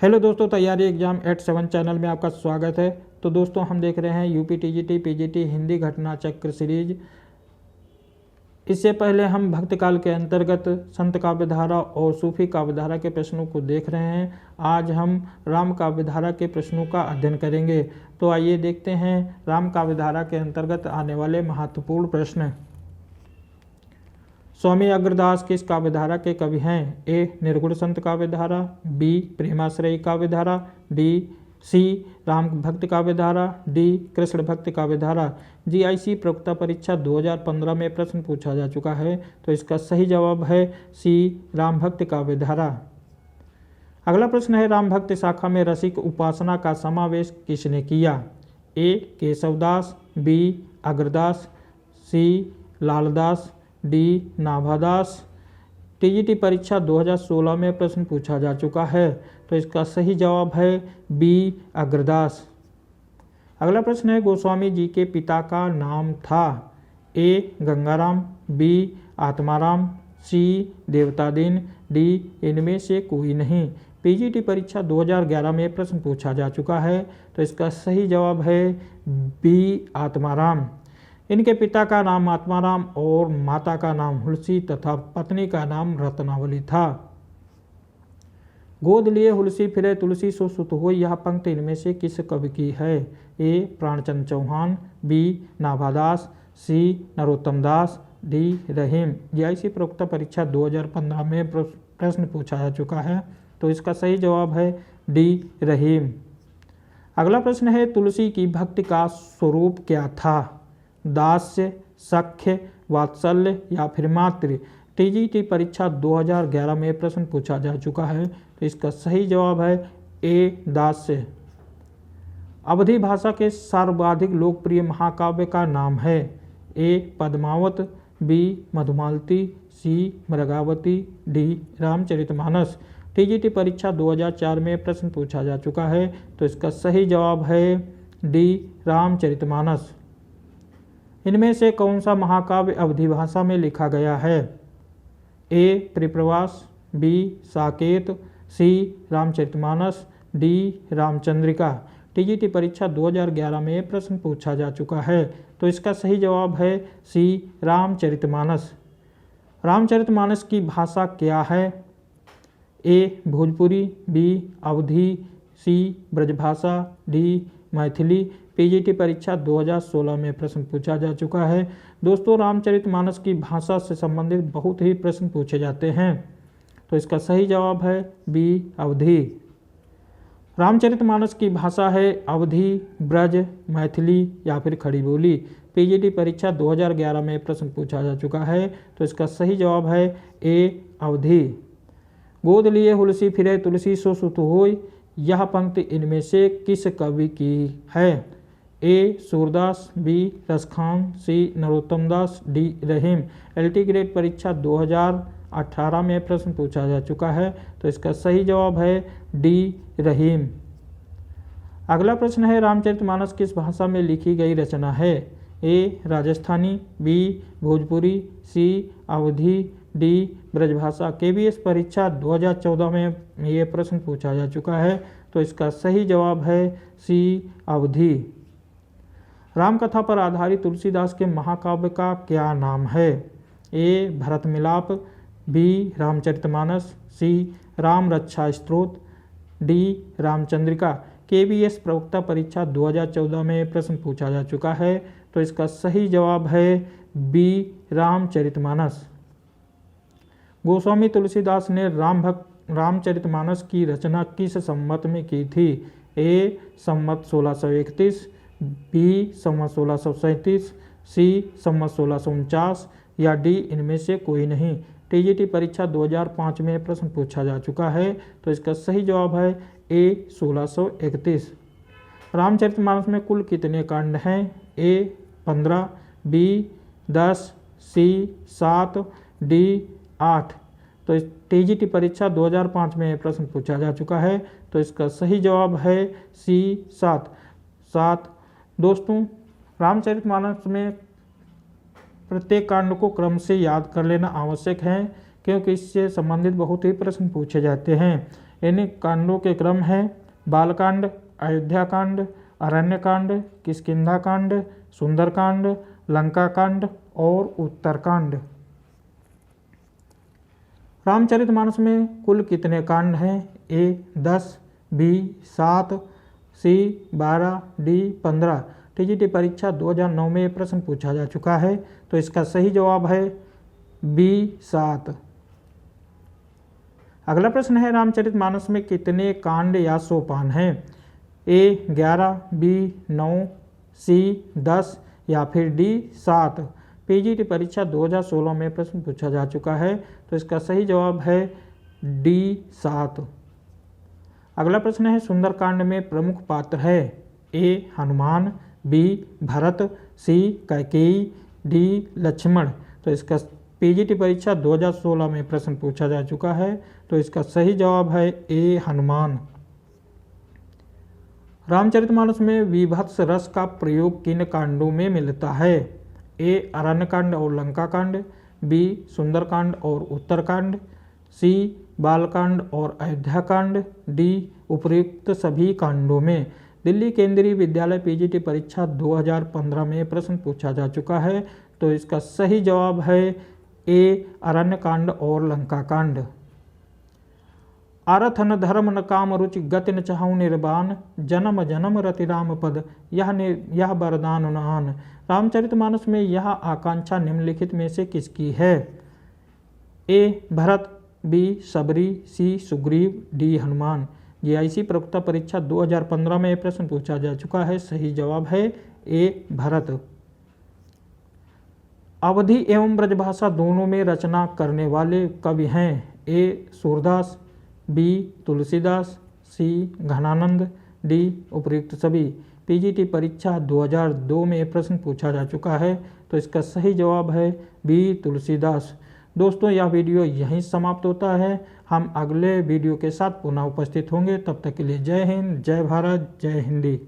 Hello दोस्तों, तैयारी exam 87 channel में आपका स्वागत है। तो दोस्तों, हम देख रहे हैं यूपी टीजीटी पीजीटी हिंदी घटना चक्र सीरीज। इससे पहले हम भक्त काल के अंतर्गत संत काव्यधारा और सूफी काव्यधारा के प्रश्नों को देख रहे हैं। आज हम राम काव्यधारा के प्रश्नों का अध्ययन करेंगे। तो आइए देखते हैं राम काव्यधारा के अंतर्गत आने वाले महत्वपूर्ण प्रश्न। स्वामी अग्रदास किस काव्यधारा के कवि हैं? ए. निर्गुण संत काव्यधारा, बी. प्रेमाश्रयी काव्यधारा, सी. राम भक्त काव्यधारा, डी. कृष्ण भक्त काव्यधारा। जीआईसी प्रवक्ता परीक्षा 2015 में प्रश्न पूछा जा चुका है, तो इसका सही जवाब है सी. राम भक्त काव्यधारा। अगला प्रश्न है, राम भक्त शाखा में रसिक उपासना का समावेश किसने किया? ए. केशवदास, बी. अग्रदास, सी. लालदास, डी. नाभादास। टीजीटी परीक्षा 2016 में प्रश्न पूछा जा चुका है, तो इसका सही जवाब है बी. अग्रदास। अगला प्रश्न है, गोस्वामी जी के पिता का नाम था? ए. गंगाराम, बी. आत्माराम, सी. देवतादीन, डी. इनमें से कोई नहीं। पीजीटी परीक्षा 2011 में प्रश्न पूछा जा चुका है, तो इसका सही जवाब है बी. आत्माराम। इनके पिता का नाम आत्माराम और माता का नाम हुलसी तथा पत्नी का नाम रत्नावली था। गोद लिए हुलसी फिरे तुलसी सो सुत हो, यह पंक्ति इनमें से किस कवि की है? ए. प्राणचंद चौहान, बी. नाभादास, सी. नरोत्तम दास, डी. रहीम। जीआईसी प्रवक्ता परीक्षा 2015 में प्रश्न पूछा जा चुका है, तो इसका सही जवाब है डी. रहीम। अगला प्रश्न है, तुलसी की भक्ति का स्वरूप क्या था? दास्य, सख्य, वात्सल्य या फिर मातृ। टीजीटी परीक्षा 2011 में प्रश्न पूछा जा चुका है, तो इसका सही जवाब है ए. दास्य। अवधी भाषा के सर्वाधिक लोकप्रिय महाकाव्य का नाम है? ए. पद्मावत, बी. मधुमालती, सी. मृगावती, डी. रामचरितमानस। टीजीटी परीक्षा 2004 में प्रश्न पूछा जा चुका है, तो इसका सही जवाब है डी. रामचरितमानस। इनमें से कौन सा महाकाव्य अवधी भाषा में लिखा गया है? ए. त्रिप्रवास, बी. साकेत, सी. रामचरितमानस, डी. रामचंद्रिका। टीजीटी परीक्षा 2011 में प्रश्न पूछा जा चुका है, तो इसका सही जवाब है सी. रामचरितमानस। रामचरितमानस की भाषा क्या है? ए. भोजपुरी, बी. अवधी, सी. ब्रजभाषा, डी. मैथिली। पीजीटी परीक्षा 2016 में प्रश्न पूछा जा चुका है। दोस्तों, रामचरितमानस की भाषा से संबंधित बहुत ही प्रश्न पूछे जाते हैं, तो इसका सही जवाब है बी. अवधी। रामचरितमानस की भाषा है अवधी, ब्रज, मैथिली या फिर खड़ी बोली। पीजीटी परीक्षा 2011 में प्रश्न पूछा जा चुका है, तो इसका सही जवाब है ए. अवधी। गोद लिए हुलसी फिरे तुलसी सो सुत होय, यह पंक्ति इनमें से किस कवि की है? ए. सूरदास, बी. रसखान, सी. नरोत्तम दास, डी. रहीम। एलटी ग्रेड परीक्षा 2018 में प्रश्न पूछा जा चुका है, तो इसका सही जवाब है डी. रहीम। अगला प्रश्न है, रामचरितमानस किस भाषा में लिखी गई रचना है? ए. राजस्थानी, बी. भोजपुरी, सी. अवधी, डी. ब्रजभाषा। केबीएस परीक्षा 2014 में ये प्रश्न पूछा जा चुका है, तो इसका सही जवाब है सी. अवधी। रामकथा पर आधारित तुलसीदास के महाकाव्य का क्या नाम है? ए. भरत मिलाप, बी. रामचरितमानस, सी. राम रक्षा स्तोत्र, डी. रामचंद्रिका। केबीएस प्रवक्ता परीक्षा 2014 में प्रश्न पूछा जा चुका है, तो इसका सही जवाब है बी. रामचरितमानस। गोस्वामी तुलसीदास ने रामचरितमानस की रचना किस संवत में की थी? ए. संवत 1631, बी. संवत 1637, सी. संवत 1649 या डी. इनमें से कोई नहीं। टीजीटी परीक्षा 2005 में प्रश्न पूछा जा चुका है, तो इसका सही जवाब है ए. 1631। रामचरितमानस में कुल कितने कांड हैं? ए. 15, बी. 10, सी. 7, डी. 8। तो टीजीटी परीक्षा 2005 में प्रश्न पूछा जा चुका है, तो इसका सही जवाब है सी. 7। दोस्तों, रामचरितमानस में प्रत्येक कांड को क्रम से याद कर लेना आवश्यक है, क्योंकि इससे संबंधित बहुत ही प्रश्न पूछे जाते हैं। इन कांडों के क्रम है बालकांड, अयोध्या कांड, अरण्यकांड, किष्किंधा कांड, सुंदरकांड, लंका कांड और उत्तरकांड। रामचरितमानस में कुल कितने कांड हैं? ए 10, बी 7, सी 12, डी 15। टीजीटी परीक्षा 2009 में प्रश्न पूछा जा चुका है, तो इसका सही जवाब है बी 7। अगला प्रश्न है रामचरितमानस में कितने कांड या सोपान हैं? ए 11, बी 9, सी 10 या फिर डी 7। पीजीटी परीक्षा 2016 में प्रश्न पूछा जा चुका है, तो इसका सही जवाब है डी 7। अगला प्रश्न है सुंदरकांड में प्रमुख पात्र है? ए हनुमान, बी भरत, सी कैकेयी, डी लक्ष्मण। तो इसका पीजीटी परीक्षा 2016 में प्रश्न पूछा जा चुका है, तो इसका सही जवाब है ए हनुमान। रामचरितमानस में विभत्स रस का प्रयोग किन कांडों में मिलता है? ए अरण्यकांड और लंका कांड, बी सुंदरकांड और उत्तरकांड, सी बालकांड और अयोध्या कांड, डी उपर्युक्त सभी कांडों में। दिल्ली केंद्रीय विद्यालय पीजीटी परीक्षा 2015 में प्रश्न पूछा जा चुका है, तो इसका सही जवाब है ए अरण्यकांड और लंका कांड। आरथ न धर्म न काम रुचि गति न चाहूँ निर्वाण, जन्म जन्म रति राम पद यह वरदान न आन। रामचरितमानस में यह आकांक्षा निम्नलिखित में से किसकी है? ए भरत, बी सबरी, सी सुग्रीव, डी हनुमान। जीआईसी प्रवक्ता परीक्षा 2015 में प्रश्न पूछा जा चुका है, सही जवाब है ए भरत। अवधी एवं ब्रजभाषा दोनों में रचना करने वाले कवि हैं? ए सूरदास, बी तुलसीदास, सी घनानंद, डी उपर्युक्त सभी। पीजीटी परीक्षा 2002 में प्रश्न पूछा जा चुका है, तो इसका सही जवाब है बी तुलसीदास। दोस्तों यह वीडियो यहीं समाप्त होता है। हम अगले वीडियो के साथ पुनः उपस्थित होंगे। तब तक के लिए जय हिंद, जय भारत, जय हिंदी।